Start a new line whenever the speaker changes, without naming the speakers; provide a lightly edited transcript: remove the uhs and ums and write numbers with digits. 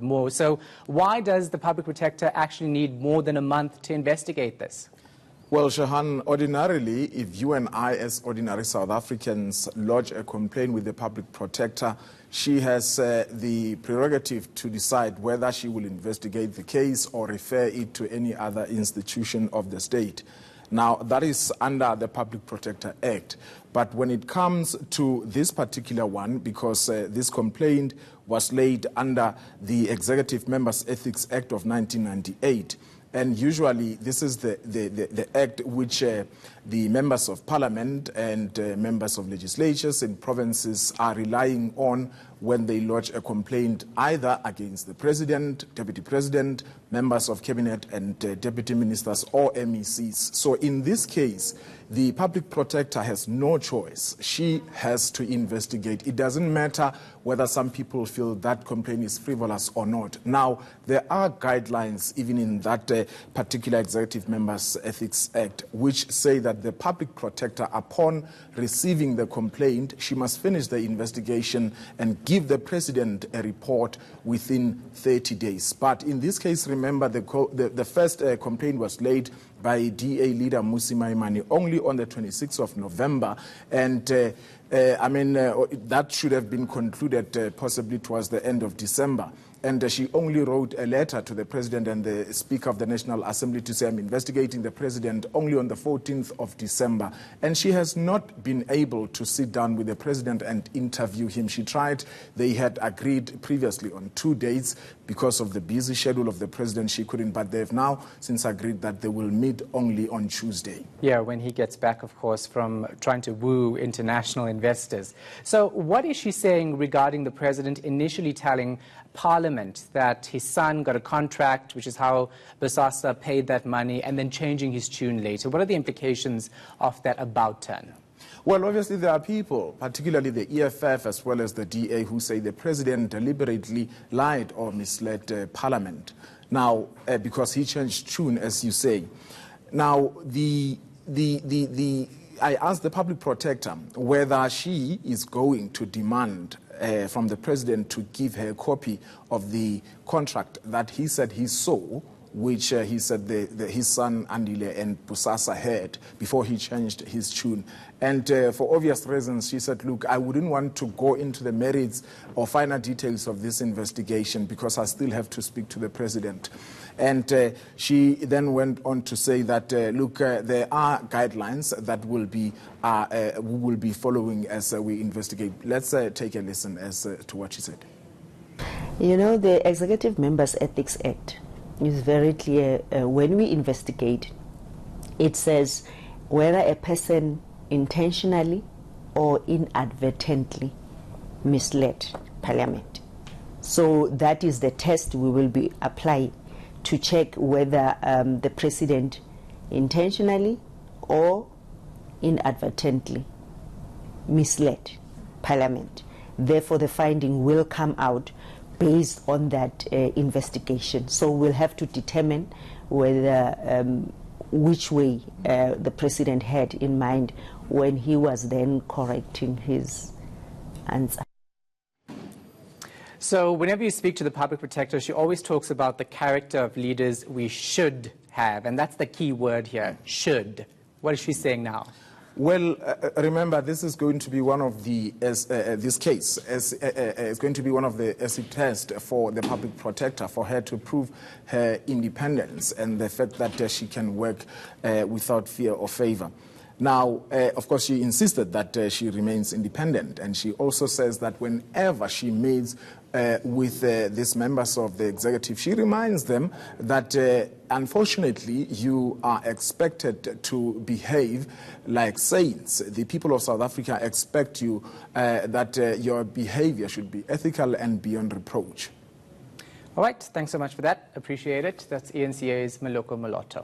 more. So why does the public protector actually need more than a month to investigate this?
Well, Shahan, ordinarily, if you and I, as ordinary South Africans, lodge a complaint with the public protector, she has the prerogative to decide whether she will investigate the case or refer it to any other institution of the state. Now, that is under the Public Protector Act. But when it comes to this particular one, because this complaint was laid under the Executive Members Ethics Act of 1998, and usually this is the act which the members of parliament and members of legislatures in provinces are relying on when they lodge a complaint either against the president, deputy president, members of cabinet and deputy ministers or MECs. So in this case, the public protector has no choice. She has to investigate. It doesn't matter whether some people feel that complaint is frivolous or not. Now, there are guidelines even in that particular Executive Members Ethics Act which say that the public protector, upon receiving the complaint, she must finish the investigation and give the president a report within 30 days. But in this case, remember, the first complaint was laid by DA leader Mmusi Maimane only on the 26th of November, and that should have been concluded possibly towards the end of December. And she only wrote a letter to the president and the Speaker of the National Assembly to say, I'm investigating the president only on the 14th of December. And she has not been able to sit down with the president and interview him. She tried. They had agreed previously on 2 dates. Because of the busy schedule of the president, she couldn't. But they've now since agreed that they will meet only on Tuesday.
Yeah, when he gets back, of course, from trying to woo international investors. So what is she saying regarding the president initially telling Parliament that his son got a contract, which is how Bosasa paid that money, and then changing his tune later? What are the implications of that about turn?
Well, obviously there are people, particularly the EFF as well as the DA, who say the president deliberately lied or misled Parliament. Now, because he changed tune, as you say. Now, I asked the public protector whether she is going to demand from the president to give her a copy of the contract that he said he saw, which he said his son Andile and Bosasa had before he changed his tune. And for obvious reasons, she said, look, I wouldn't want to go into the merits or finer details of this investigation because I still have to speak to the president. And she then went on to say that, look, there are guidelines that we will be following as we investigate. Let's take a listen as to what she said.
You know, the Executive Members Ethics Act is very clear. When we investigate, it says whether a person intentionally or inadvertently misled Parliament. So that is the test we will be applying to check whether the president intentionally or inadvertently misled Parliament. Therefore, the finding will come out based on that investigation. So we'll have to determine whether which way the president had in mind when he was then correcting his answer.
So whenever you speak to the public protector, she always talks about the character of leaders we should have, and that's the key word here, should. What is she saying now?
Well, remember, this is going to be one of the, this case is going to be one of the acid tests for the public protector, for her to prove her independence and the fact that she can work without fear or favor. Now, of course, she insisted that she remains independent, and she also says that whenever she meets with these members of the executive, she reminds them that unfortunately you are expected to behave like saints. The people of South Africa expect you that your behavior should be ethical and beyond reproach.
All right, thanks so much for that. Appreciate it. That's ENCA's Maloko Moloto.